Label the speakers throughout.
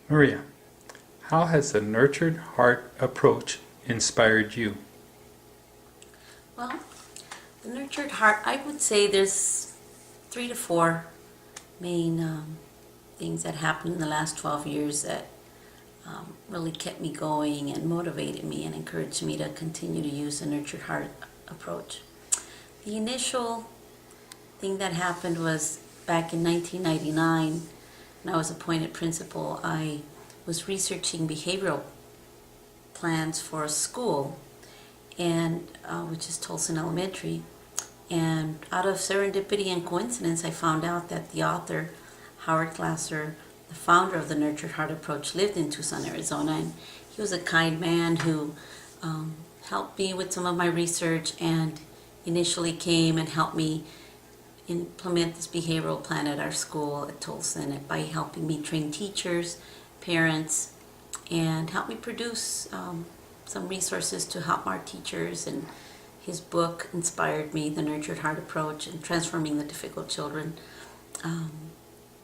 Speaker 1: Maria, how has the Nurtured Heart approach inspired you?
Speaker 2: Well, the Nurtured Heart, I would say there's 3 to 4 main things that happened in the last 12 years that really kept me going and motivated me and encouraged me to continue to use the Nurtured Heart approach. The initial thing that happened was back in 1999, when I was appointed principal. I was researching behavioral plans for a school, and which is Tolson Elementary. And out of serendipity and coincidence, I found out that the author, Howard Glasser, the founder of the Nurtured Heart approach, lived in Tucson, Arizona, and he was a kind man who helped me with some of my research and initially came and helped me implement this behavioral plan at our school at Tolson by helping me train teachers, parents, and help me produce some resources to help our teachers. And his book inspired me, The Nurtured Heart Approach and Transforming the Difficult Children.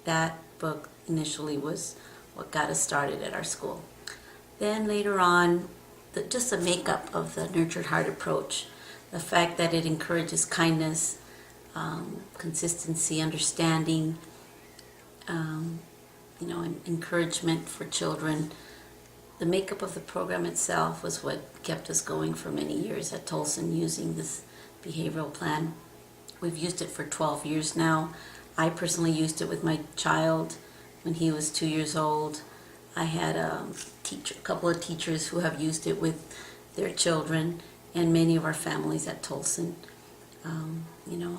Speaker 2: That book initially was what got us started at our school. Then later on, just the makeup of the Nurtured Heart Approach, the fact that it encourages kindness, consistency, understanding, and encouragement for children. The makeup of the program itself was what kept us going for many years at Tolson using this behavioral plan. We've used it for 12 years now. I personally used it with my child when he was 2 years old. I had a couple of teachers who have used it with their children and many of our families at Tolson.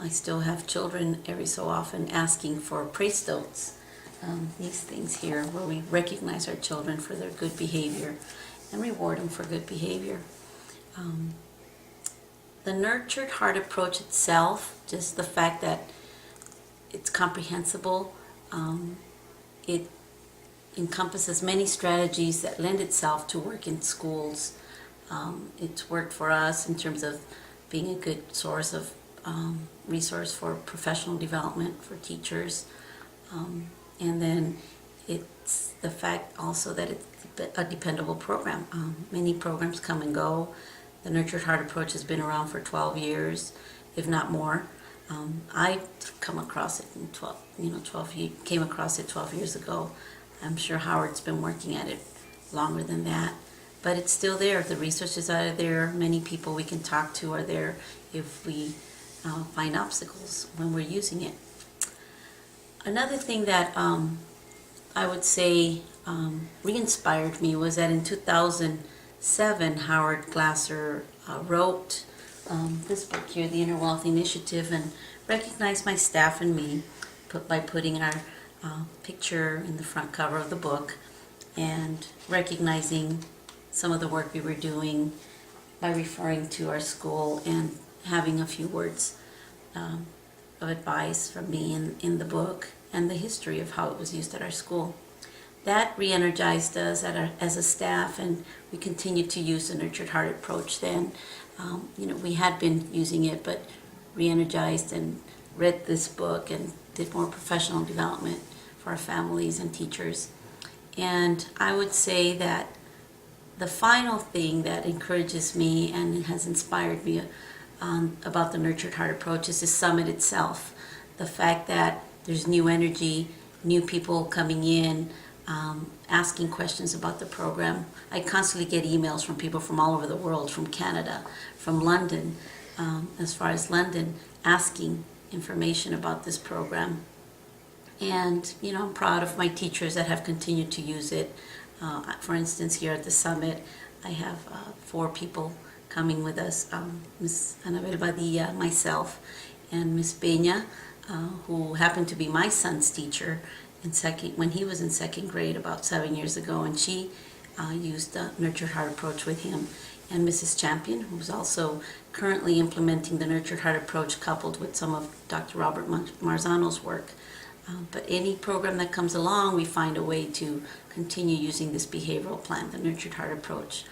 Speaker 2: I still have children every so often asking for praise notes. These things here where we recognize our children for their good behavior and reward them for good behavior. The Nurtured Heart approach itself, just the fact that it's comprehensible, it encompasses many strategies that lend itself to work in schools. It's worked for us in terms of being a good source of resource for professional development for teachers. And then it's the fact also that it's a dependable program. Many programs come and go. The Nurtured Heart approach has been around for 12 years, if not more. I come across it in 12 came across it 12 years ago. I'm sure Howard's been working at it longer than that. But it's still there. The resources are there. Many people we can talk to are there if we find obstacles when we're using it. Another thing that I would say re-inspired me was that in 2007, Howard Glasser wrote this book here, The Inner Wealth Initiative, and recognized my staff and me by putting our picture in the front cover of the book and recognizing some of the work we were doing by referring to our school and having a few words of advice from me in the book and the history of how it was used at our school. That re-energized us as a staff, and we continued to use the Nurtured Heart approach then. We had been using it, but re-energized and read this book and did more professional development for our families and teachers. And I would say that the final thing that encourages me and has inspired me about the Nurtured Heart approach is the summit itself. The fact that there's new energy, new people coming in, asking questions about the program. I constantly get emails from people from all over the world, from Canada, from London, as far as London, asking information about this program. And, I'm proud of my teachers that have continued to use it. For instance, here at the summit, I have 4 people coming with us, Ms. Anabel Badilla, myself, and Ms. Peña, who happened to be my son's teacher when he was in second grade about 7 years ago, and she used the Nurtured Heart approach with him. And Mrs. Champion, who's also currently implementing the Nurtured Heart approach coupled with some of Dr. Robert Marzano's work. But any program that comes along, we find a way to continue using this behavioral plan, the Nurtured Heart approach,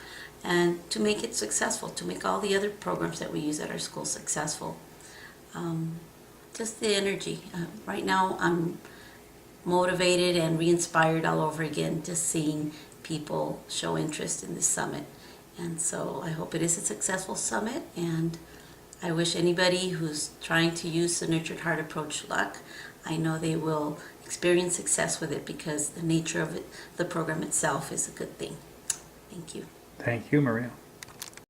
Speaker 2: and to make it successful, to make all the other programs that we use at our school successful. Just the energy. Right now, I'm motivated and re-inspired all over again, just seeing people show interest in this summit. And so I hope it is a successful summit, and I wish anybody who's trying to use the Nurtured Heart approach luck. I know they will experience success with it because the nature of it, the program itself, is a good thing. Thank you.
Speaker 1: Thank you, Maria.